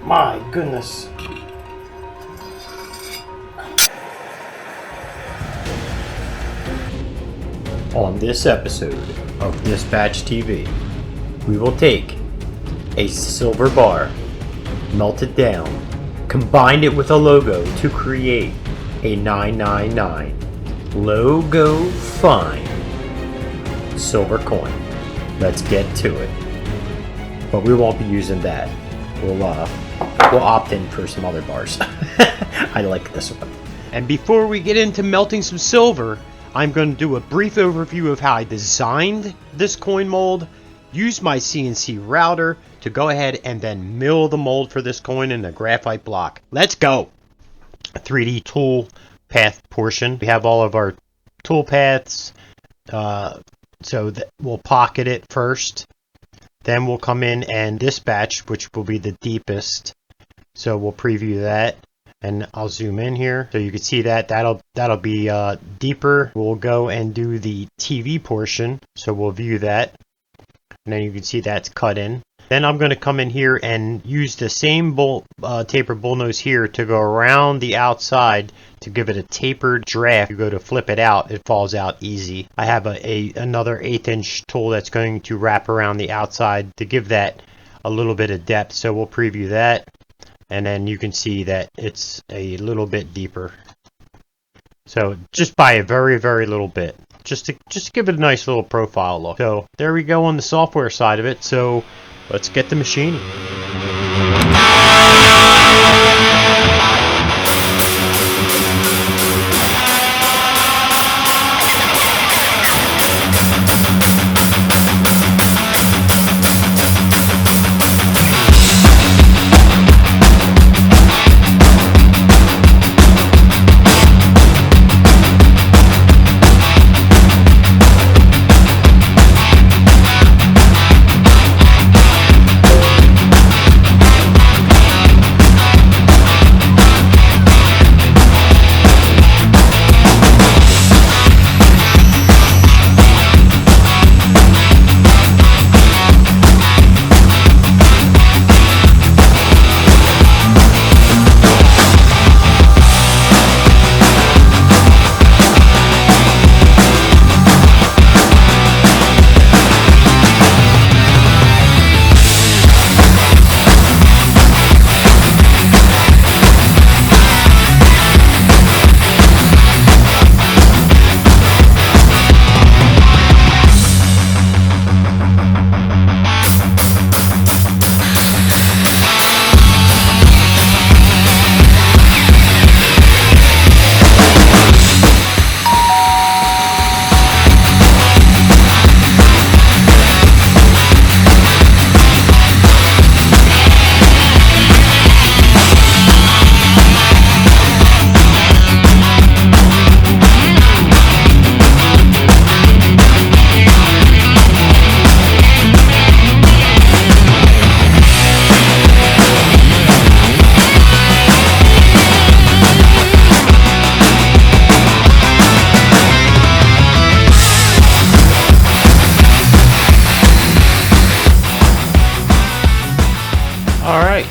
My goodness. On this episode of Dispatch TV, we will take a silver bar, melt it down, combine it with a logo to create a 999 logo fine silver coin. Let's get to it. But we won't be using that. We'll opt in for some other bars. I like this one. And before we get into melting some silver, I'm going to do a brief overview of how I designed this coin mold, use my CNC router to go ahead and then mill the mold for this coin in a graphite block. Let's go! A 3D tool path portion. We have all of our tool paths, so that we'll pocket it first. Then we'll come in and dispatch, which will be the deepest. So we'll preview that. And I'll zoom in here so you can see that that'll be deeper. We'll go and do the TV portion, so we'll view that, and then you can see that's cut in. Then I'm going to come in here and use the same tapered bullnose here to go around the outside to give it a tapered draft. You go to flip it out, it falls out easy. I have another 1/8 inch tool that's going to wrap around the outside to give that a little bit of depth. So we'll preview that. And then you can see that it's a little bit deeper. So just by a very, very little bit. Just to give it a nice little profile look. So there we go on the software side of it. So let's get the machining.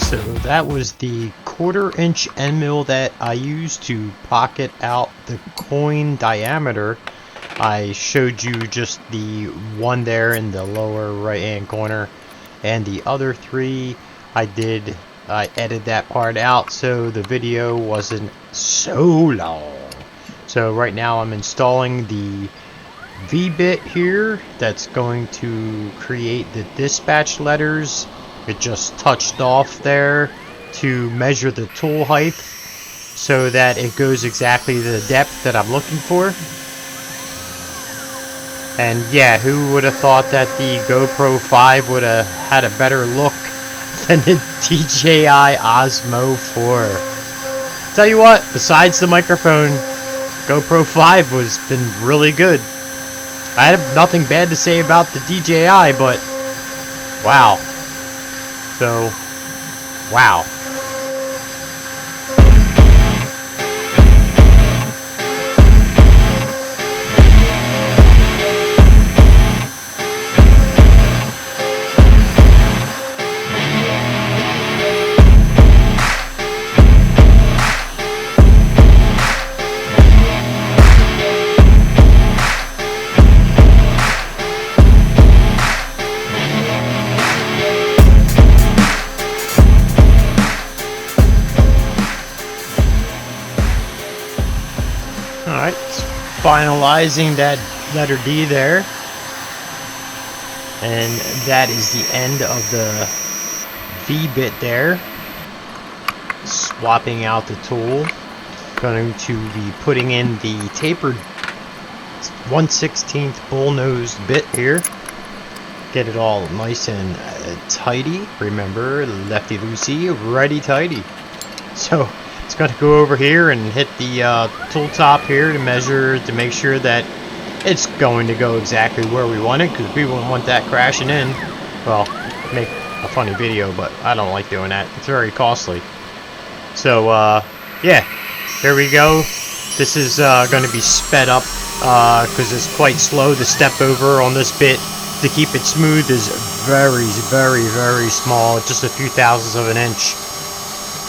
So that was the 1/4 inch end mill that I used to pocket out the coin diameter. I showed you just the one there in the lower right hand corner, and the other 3 I edited that part out so the video wasn't so long. So right now I'm installing the V-bit here that's going to create the dispatch letters. It just touched off there to measure the tool height so that it goes exactly the depth that I'm looking for. And yeah, who would have thought that the GoPro 5 would have had a better look than the DJI Osmo 4. Tell you what, besides the microphone, GoPro 5 was been really good. I had nothing bad to say about the DJI, but wow. So, wow. finalizing that letter D there. And that is the end of the V bit there. Swapping out the tool. Going to be putting in the tapered 1/16 bullnose bit here. Get it all nice and tidy. Remember, lefty loosey, righty tighty. So it's going to go over here and hit the tool top here to measure, to make sure that it's going to go exactly where we want it, because we wouldn't want that crashing in. Well, make a funny video, but I don't like doing that. It's very costly. So yeah, here we go. This is going to be sped up because it's quite slow. The step over on this bit to keep it smooth is very, very, very small, just a few thousandths of an inch.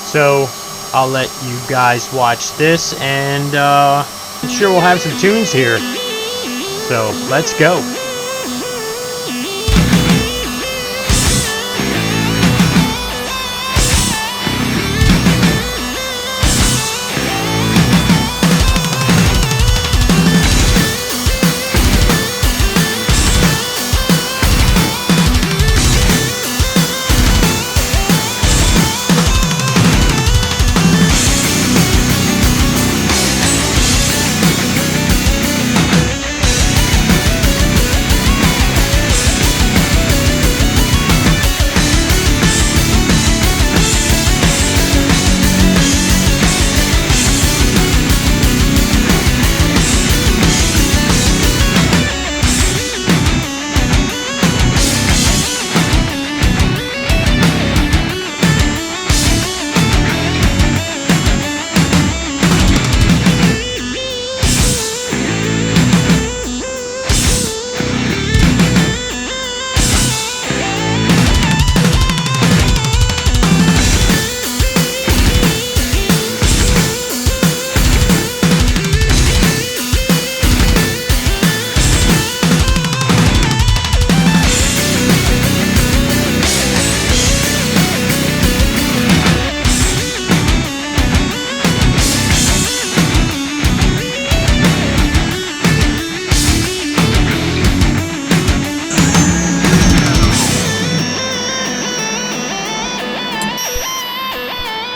So I'll let you guys watch this, and I'm sure we'll have some tunes here. So let's go.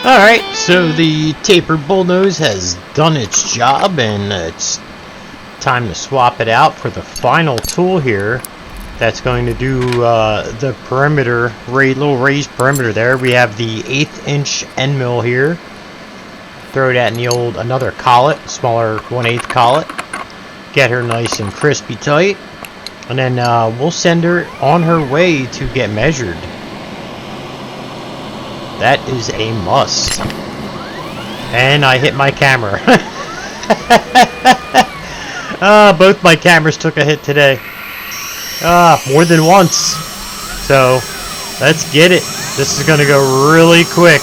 Alright, so the tapered bullnose has done its job, and it's time to swap it out for the final tool here. That's going to do the perimeter, little raised perimeter there. We have the 1/8 inch end mill here. Throw that in the old, another collet, smaller 1/8 collet. Get her nice and crispy tight. And then we'll send her on her way to get measured. That is a must. And I hit my camera. Both my cameras took a hit today. More than once. So, let's get it. This is going to go really quick.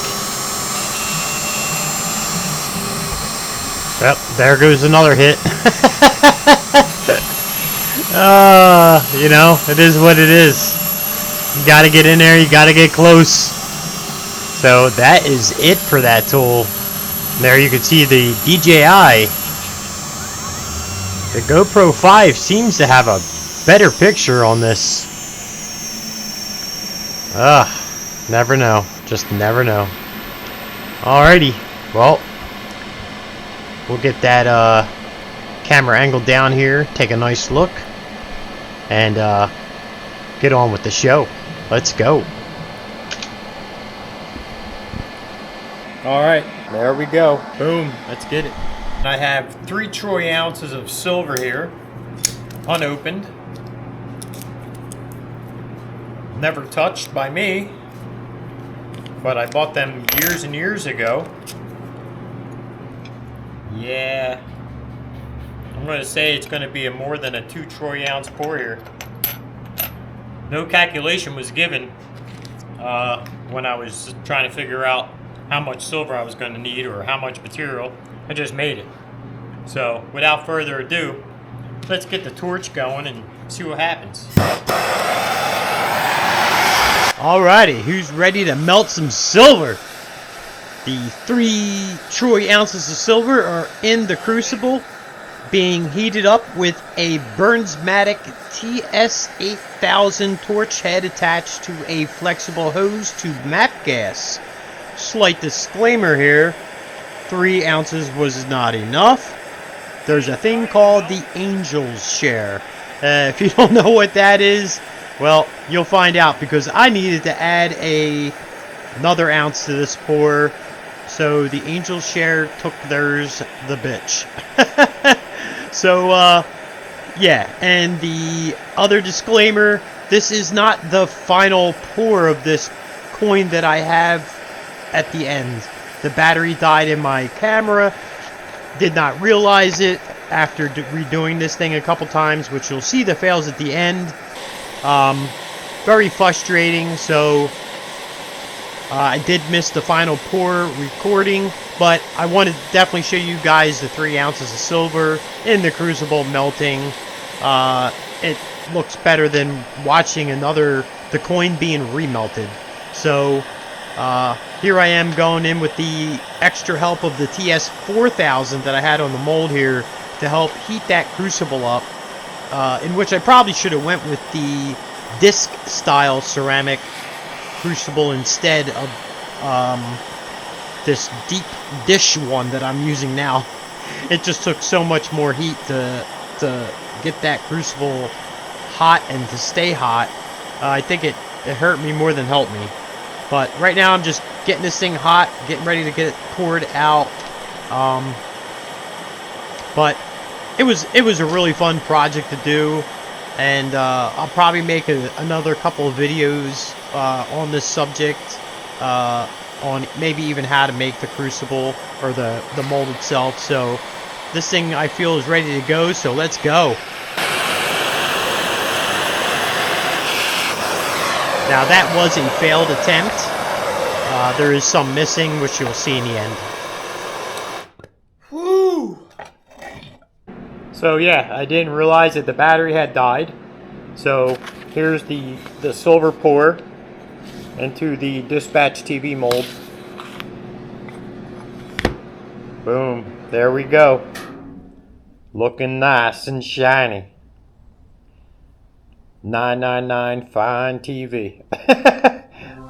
Yep, there goes another hit. You know, it is what it is. You gotta get in there, you gotta get close. So that is it for that tool. There you can see the DJI. The GoPro 5 seems to have a better picture on this. Never know. Just never know. Alrighty. Well, we'll get that camera angle down here, take a nice look, and get on with the show. Let's go. Alright, there we go. Boom, let's get it. I have 3 troy ounces of silver here, unopened. Never touched by me, but I bought them years and years ago. Yeah, I'm going to say it's going to be more than a 2 troy ounce pour here. No calculation was given when I was trying to figure out how much silver I was going to need or how much material. I just made it. So without further ado, let's get the torch going and see what happens. Alrighty, who's ready to melt some silver? The 3 troy ounces of silver are in the crucible. being heated up with a Burnsmatic TS8000 torch head attached to a flexible hose to map gas. Slight disclaimer here, 3 ounces was not enough. There's a thing called the Angel's Share. If you don't know what that is, well, you'll find out, because I needed to add another ounce to this pour. So the Angel's Share took theirs, the bitch. So, yeah, and the other disclaimer, this is not the final pour of this coin that I have at the end. The battery died in my camera, did not realize it after redoing this thing a couple times, which you'll see the fails at the end. Very frustrating, so I did miss the final pour recording, but I wanted to definitely show you guys the 3 ounces of silver in the crucible melting. It looks better than watching the coin being remelted. So here I am going in with the extra help of the TS4000 that I had on the mold here to help heat that crucible up, in which I probably should have went with the disc style ceramic crucible instead of this deep dish one that I'm using now. It just took so much more heat to get that crucible hot and to stay hot. I think it hurt me more than helped me. But right now I'm just getting this thing hot, getting ready to get it poured out. But it was a really fun project to do, and I'll probably make another couple of videos on this subject, on maybe even how to make the crucible or the mold itself. So this thing I feel is ready to go, so let's go. Now that was a failed attempt. There is some missing, which you'll see in the end. Woo! So yeah, I didn't realize that the battery had died. So here's the silver pour into the Dispatch TV mold. Boom, there we go. Looking nice and shiny. 999 fine TV.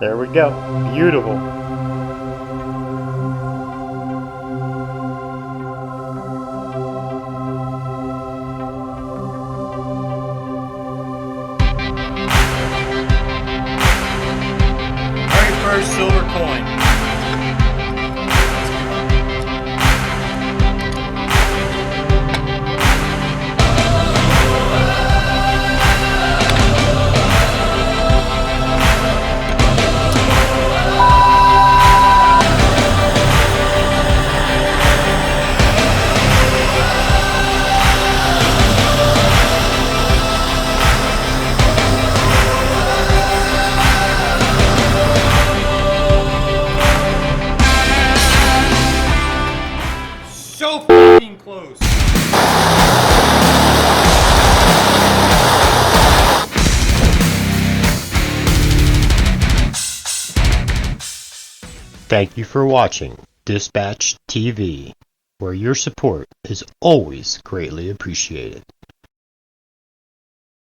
There we go. Beautiful. Very first silver coin. So fucking close. Thank you for watching Dispatch TV, where your support is always greatly appreciated.